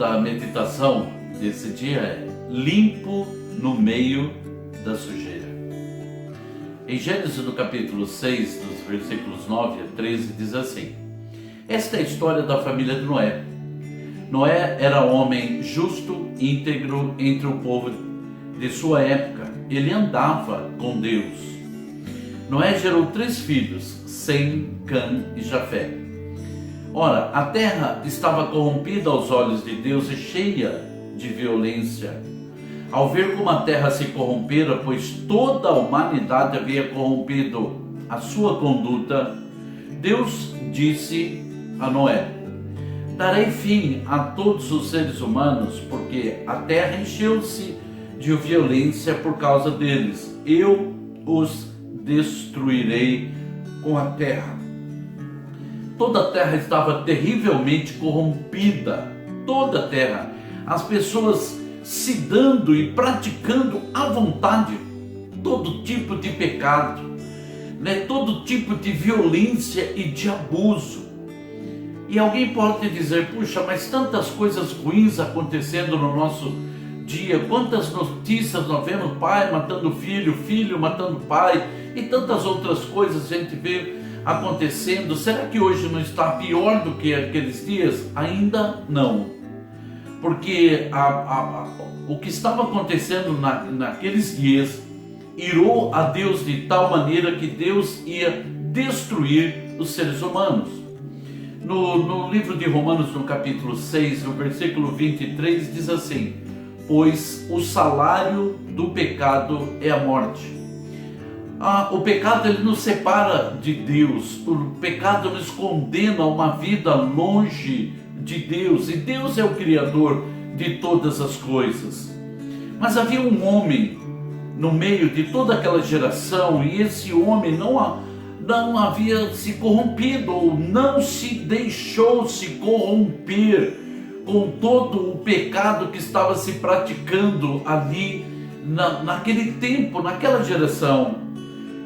da meditação desse dia é limpo no meio da sujeira. Em Gênesis, no capítulo 6, dos versículos 9 a 13, diz assim: esta é a história da família de Noé. Noé era homem justo, íntegro entre o povo de sua época. Ele andava com Deus. Noé gerou 3 filhos, Sem, Cã e Jafé. Ora, a terra estava corrompida aos olhos de Deus e cheia de violência. Ao ver como a terra se corrompera, pois toda a humanidade havia corrompido a sua conduta, Deus disse a Noé: darei fim a todos os seres humanos, porque a terra encheu-se de violência por causa deles. Eu os destruirei com a terra. Toda a terra estava terrivelmente corrompida. Toda a terra. As pessoas se dando e praticando à vontade todo tipo de pecado, todo tipo de violência e de abuso. E alguém pode dizer: puxa, mas tantas coisas ruins acontecendo no nosso dia, quantas notícias nós vemos, pai matando filho, filho matando pai, e tantas outras coisas a gente vê acontecendo. Será que hoje não está pior do que aqueles dias? Ainda não, porque o que estava acontecendo naqueles dias irou a Deus de tal maneira que Deus ia destruir os seres humanos. No livro de Romanos, no capítulo 6, no versículo 23, diz assim: pois o salário do pecado é a morte. O pecado, ele nos separa de Deus. O pecado nos condena a uma vida longe de Deus. E Deus é o Criador de todas as coisas. Mas havia um homem no meio de toda aquela geração, e esse homem não havia se corrompido, ou não se deixou se corromper com todo o pecado que estava se praticando ali naquele tempo, naquela geração.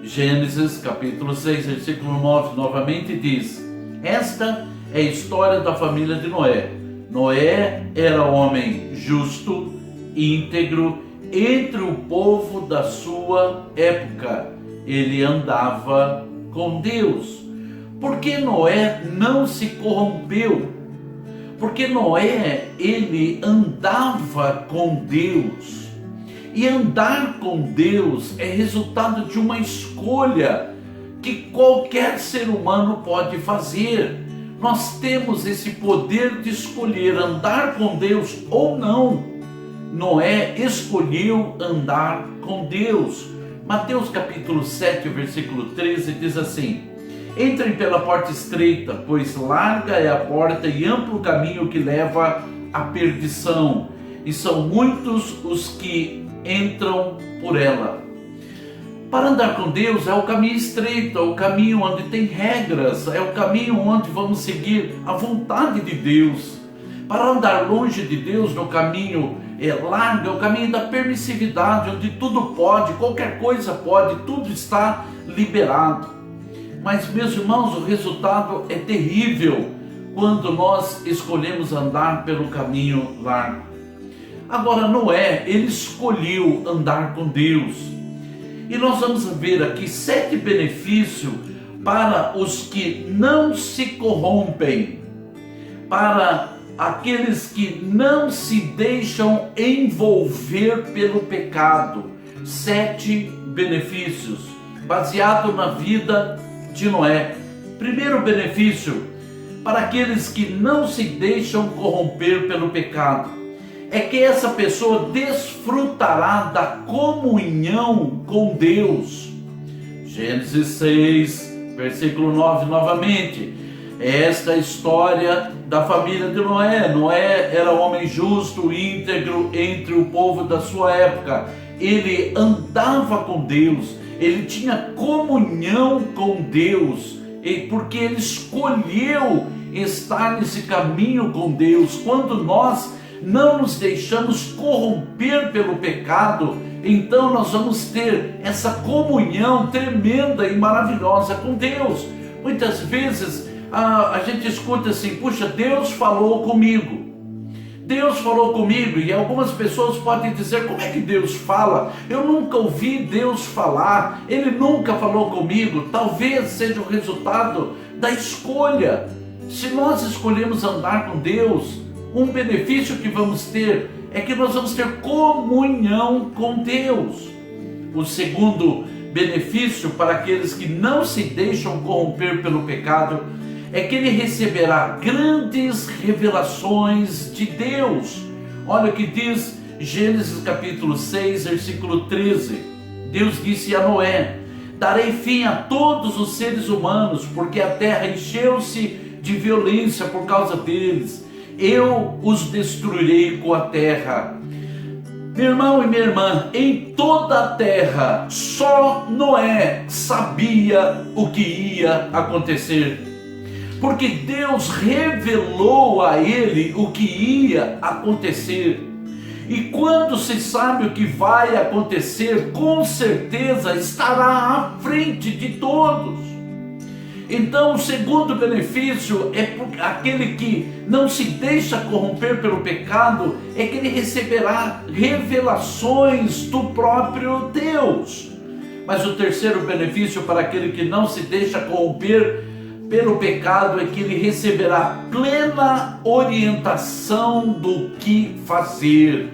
Gênesis capítulo 6, versículo 9, novamente diz: esta é a história da família de Noé. Noé era homem justo, íntegro entre o povo da sua época. Ele andava com Deus. Por que Noé não se corrompeu? Porque Noé, ele andava com Deus. E andar com Deus é resultado de uma escolha que qualquer ser humano pode fazer. Nós temos esse poder de escolher andar com Deus ou não. Noé escolheu andar com Deus. Mateus capítulo 7, versículo 13 diz assim: entrem pela porta estreita, pois larga é a porta e amplo o caminho que leva à perdição, e são muitos os que entram por ela. Para andar com Deus é o caminho estreito, é o caminho onde tem regras, é o caminho onde vamos seguir a vontade de Deus. Para andar longe de Deus, no caminho largo, é o caminho da permissividade, onde tudo pode, qualquer coisa pode, tudo está liberado. Mas, meus irmãos, o resultado é terrível quando nós escolhemos andar pelo caminho largo. Agora, Noé, ele escolheu andar com Deus. E nós vamos ver aqui 7 benefícios para os que não se corrompem, para aqueles que não se deixam envolver pelo pecado. 7 benefícios, baseado na vida de Noé. Primeiro benefício, para aqueles que não se deixam corromper pelo pecado, é que essa pessoa desfrutará da comunhão com Deus. Gênesis 6, versículo 9, novamente. Esta é a história da família de Noé. Noé era homem justo, íntegro entre o povo da sua época. Ele andava com Deus, ele tinha comunhão com Deus, porque ele escolheu estar nesse caminho com Deus. Quando nós não nos deixamos corromper pelo pecado, então nós vamos ter essa comunhão tremenda e maravilhosa com Deus. Muitas vezes a gente escuta assim: puxa, Deus falou comigo. Deus falou comigo, e algumas pessoas podem dizer: como é que Deus fala? Eu nunca ouvi Deus falar, Ele nunca falou comigo. Talvez seja o resultado da escolha. Se nós escolhemos andar com Deus, um benefício que vamos ter é que nós vamos ter comunhão com Deus. O segundo benefício para aqueles que não se deixam corromper pelo pecado é que ele receberá grandes revelações de Deus. Olha o que diz Gênesis capítulo 6, versículo 13. Deus disse a Noé: darei fim a todos os seres humanos, porque a terra encheu-se de violência por causa deles. Eu os destruirei com a terra. Meu irmão e minha irmã, em toda a terra, só Noé sabia o que ia acontecer. Porque Deus revelou a ele o que ia acontecer. E quando se sabe o que vai acontecer, com certeza estará à frente de todos. Então, o segundo benefício é aquele que não se deixa corromper pelo pecado, é que ele receberá revelações do próprio Deus. Mas o terceiro benefício para aquele que não se deixa corromper pelo pecado é que ele receberá plena orientação do que fazer.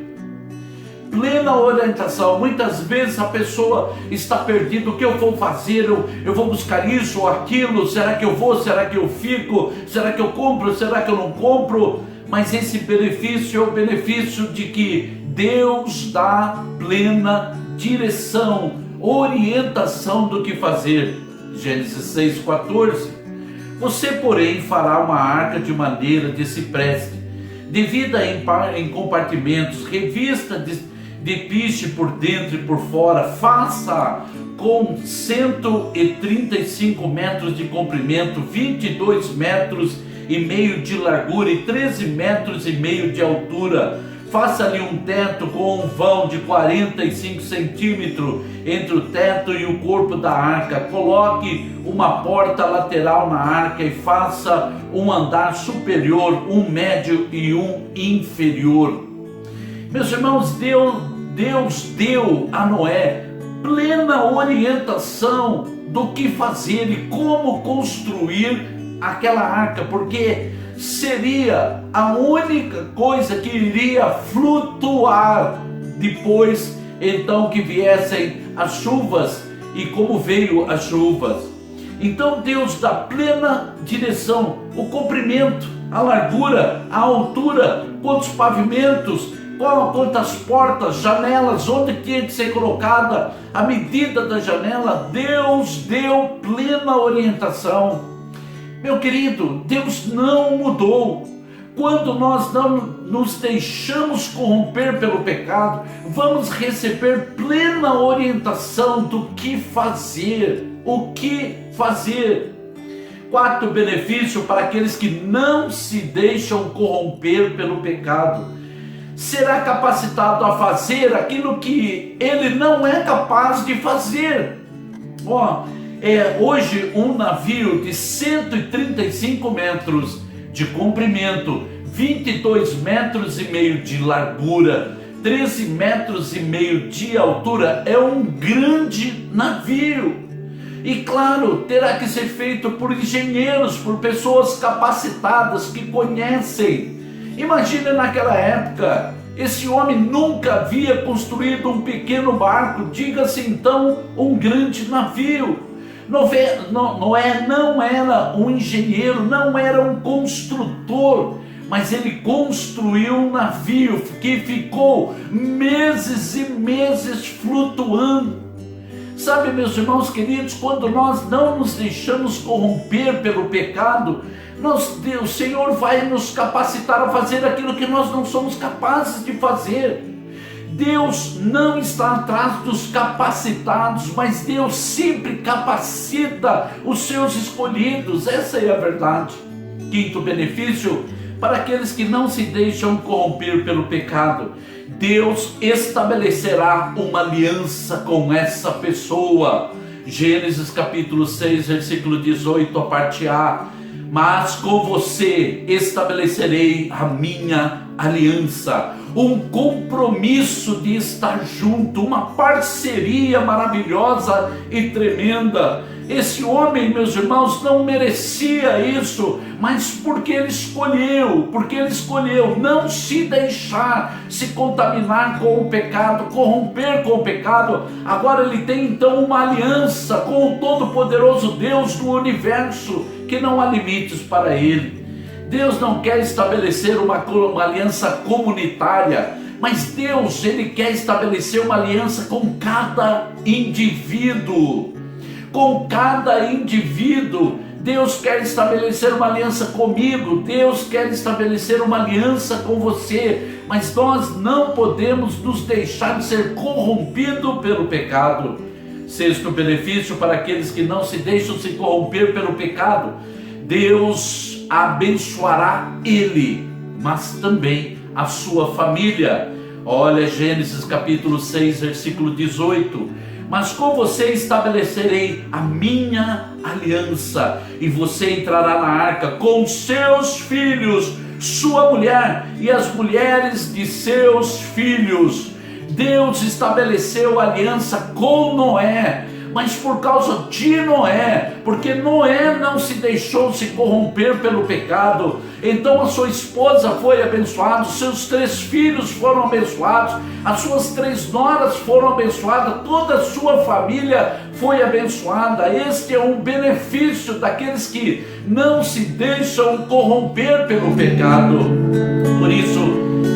Plena orientação. Muitas vezes a pessoa está perdida: o que eu vou fazer? Eu vou buscar isso ou aquilo? Será que eu vou? Será que eu fico? Será que eu compro? Será que eu não compro? Mas esse benefício é o benefício de que Deus dá plena direção, orientação do que fazer. Gênesis 6,14. Você, porém, fará uma arca de madeira de cipreste, dividida em compartimentos, revista de piche por dentro e por fora. Faça com 135 metros de comprimento, 22 metros e meio de largura e 13 metros e meio de altura. Faça-lhe um teto com um vão de 45 centímetros entre o teto e o corpo da arca. Coloque uma porta lateral na arca e faça um andar superior, um médio e um inferior. Meus irmãos, Deus deu a Noé plena orientação do que fazer e como construir aquela arca, porque seria a única coisa que iria flutuar depois então que viessem as chuvas, e como veio as chuvas. Então Deus dá plena direção, o comprimento, a largura, a altura, quantos pavimentos, quantas portas, janelas, onde tinha de ser colocada a medida da janela. Deus deu plena orientação. Meu querido, Deus não mudou. Quando nós não nos deixamos corromper pelo pecado, vamos receber plena orientação do que fazer, o que fazer. Quarto benefício para aqueles que não se deixam corromper pelo pecado: será capacitado a fazer aquilo que ele não é capaz de fazer. Hoje um navio de 135 metros de comprimento, 22 metros e meio de largura, 13 metros e meio de altura, é um grande navio. E claro, terá que ser feito por engenheiros, por pessoas capacitadas que conhecem. Imagine naquela época, esse homem nunca havia construído um pequeno barco, diga-se então um grande navio. Noé não era um engenheiro, não era um construtor, mas ele construiu um navio que ficou meses e meses flutuando. Sabe, meus irmãos queridos, quando nós não nos deixamos corromper pelo pecado, o Senhor vai nos capacitar a fazer aquilo que nós não somos capazes de fazer. Deus não está atrás dos capacitados, mas Deus sempre capacita os seus escolhidos. Essa é a verdade. Quinto benefício para aqueles que não se deixam corromper pelo pecado: Deus estabelecerá uma aliança com essa pessoa. Gênesis capítulo 6, versículo 18, a parte A: mas com você estabelecerei a minha aliança, um compromisso de estar junto, uma parceria maravilhosa e tremenda. Esse homem, meus irmãos, não merecia isso, mas porque ele escolheu não se deixar se contaminar com o pecado, corromper com o pecado. Agora ele tem então uma aliança com o Todo-Poderoso Deus do universo, que não há limites para ele. Deus não quer estabelecer uma aliança comunitária, mas Deus, ele quer estabelecer uma aliança com cada indivíduo. Com cada indivíduo, Deus quer estabelecer uma aliança comigo, Deus quer estabelecer uma aliança com você, mas nós não podemos nos deixar de ser corrompidos pelo pecado. Sexto benefício para aqueles que não se deixam se corromper pelo pecado: Deus abençoará ele, mas também a sua família. Olha Gênesis capítulo 6, versículo 18. Mas com você estabelecerei a minha aliança, e você entrará na arca com seus filhos, sua mulher e as mulheres de seus filhos. Deus estabeleceu aliança com Noé, mas por causa de Noé, porque Noé não se deixou se corromper pelo pecado, então a sua esposa foi abençoada, os seus 3 filhos foram abençoados, as suas 3 noras foram abençoadas, toda a sua família foi abençoada. Este é um benefício daqueles que não se deixam corromper pelo pecado. Por isso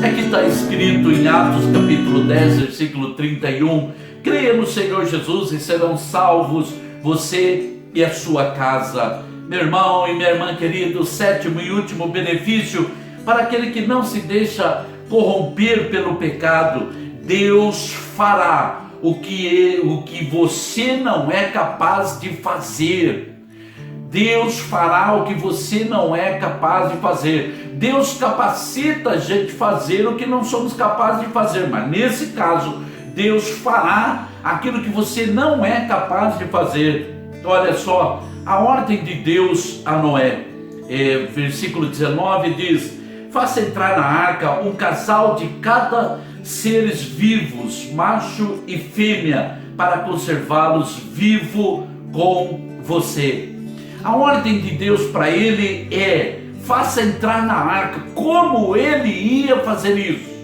é que está escrito em Atos capítulo 10, versículo 31, creia no Senhor Jesus e serão salvos você e a sua casa. Meu irmão e minha irmã querido, o 7º e último benefício para aquele que não se deixa corromper pelo pecado: Deus fará o que você não é capaz de fazer. Deus fará o que você não é capaz de fazer. Deus capacita a gente a fazer o que não somos capazes de fazer, mas nesse caso, Deus fará aquilo que você não é capaz de fazer. Olha só, a ordem de Deus a Noé, versículo 19 diz: faça entrar na arca um casal de cada seres vivos, macho e fêmea, para conservá-los vivo com você. A ordem de Deus para ele é: faça entrar na arca. Como ele ia fazer isso?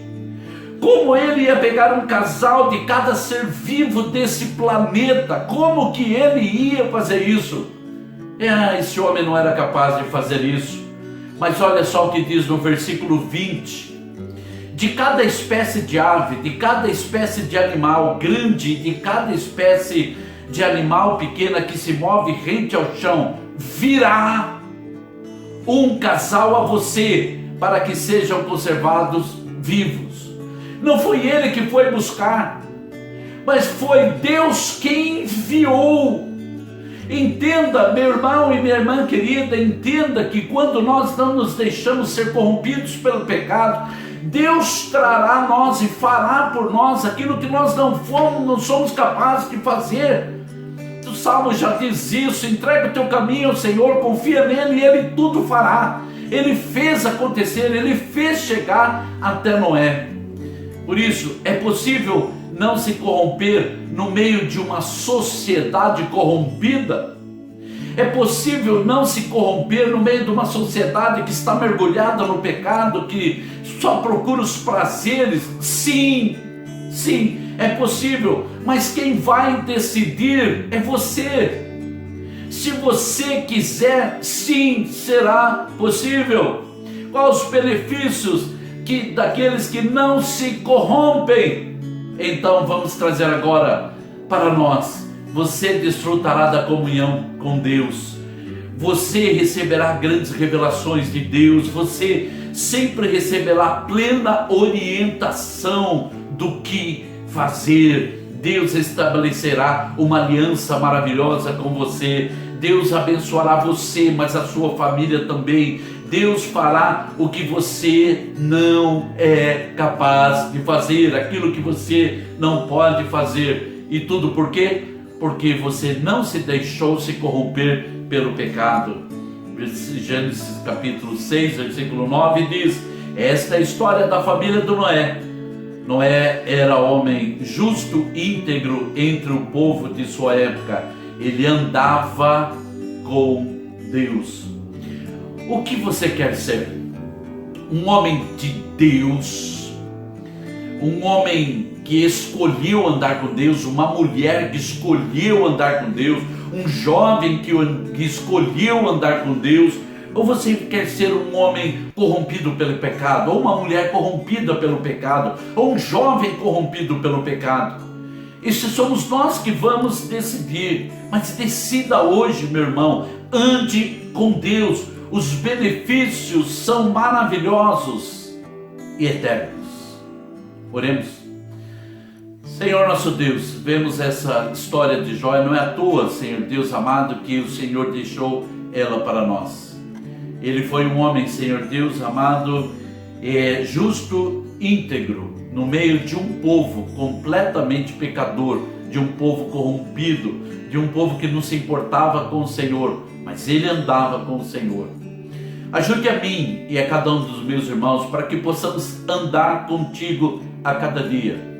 Como ele ia pegar um casal de cada ser vivo desse planeta? Como que ele ia fazer isso? Esse homem não era capaz de fazer isso. Mas olha só o que diz no versículo 20: de cada espécie de ave, de cada espécie de animal grande, de cada espécie de animal pequena que se move rente ao chão, virá um casal a você, para que sejam conservados vivos. Não foi ele que foi buscar, mas foi Deus quem enviou. Entenda, meu irmão e minha irmã querida, entenda que quando nós não nos deixamos ser corrompidos pelo pecado, Deus trará a nós e fará por nós aquilo que nós não somos capazes de fazer. O Salmo já diz isso: entrega o teu caminho ao Senhor, confia nele e ele tudo fará. Ele fez acontecer, ele fez chegar até Noé. Por isso, é possível não se corromper no meio de uma sociedade corrompida? É possível não se corromper no meio de uma sociedade que está mergulhada no pecado, que só procura os prazeres? Sim, sim, é possível, mas quem vai decidir é você. Se você quiser, sim, será possível. Quais os benefícios daqueles que não se corrompem? Então vamos trazer agora para nós. Você desfrutará da comunhão com Deus, você receberá grandes revelações de Deus, você sempre receberá plena orientação do que fazer. Deus estabelecerá uma aliança maravilhosa com você. Deus abençoará você, mas a sua família também. Deus fará o que você não é capaz de fazer, aquilo que você não pode fazer. E tudo por quê? Porque você não se deixou se corromper pelo pecado. Gênesis capítulo 6, versículo 9 diz: Esta é a história da família do Noé. Noé era homem justo, íntegro entre o povo de sua época. Ele andava com Deus. O que você quer ser? Um homem de Deus, um homem que escolheu andar com Deus, uma mulher que escolheu andar com Deus, um jovem que escolheu andar com Deus? Ou você quer ser um homem corrompido pelo pecado, ou uma mulher corrompida pelo pecado, ou um jovem corrompido pelo pecado? Isso somos nós que vamos decidir. Mas decida hoje, meu irmão, ande com Deus. Os benefícios são maravilhosos e eternos. Oremos. Senhor nosso Deus, vemos essa história de Jó, não é à toa, Senhor Deus amado, que o Senhor deixou ela para nós. Ele foi um homem, Senhor Deus amado, justo, íntegro, no meio de um povo completamente pecador, de um povo corrompido, de um povo que não se importava com o Senhor, mas ele andava com o Senhor. Ajude a mim e a cada um dos meus irmãos para que possamos andar contigo a cada dia.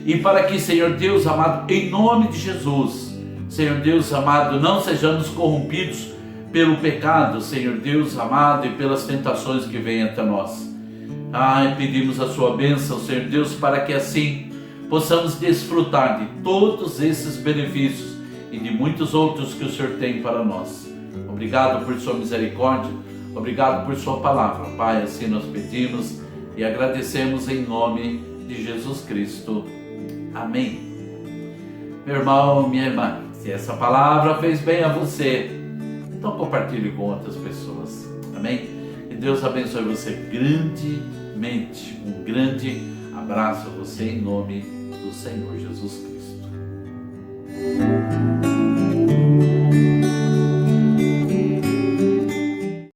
E para que, Senhor Deus amado, em nome de Jesus, Senhor Deus amado, não sejamos corrompidos pelo pecado, Senhor Deus amado, e pelas tentações que vêm até nós. Pedimos a sua bênção, Senhor Deus, para que assim possamos desfrutar de todos esses benefícios e de muitos outros que o Senhor tem para nós. Obrigado por sua misericórdia, obrigado por sua palavra, Pai, assim nós pedimos e agradecemos em nome de Jesus Cristo. Amém. Meu irmão, minha irmã, se essa palavra fez bem a você, então compartilhe com outras pessoas. Amém? Que Deus abençoe você grandemente. Um grande abraço a você em nome do Senhor Jesus Cristo.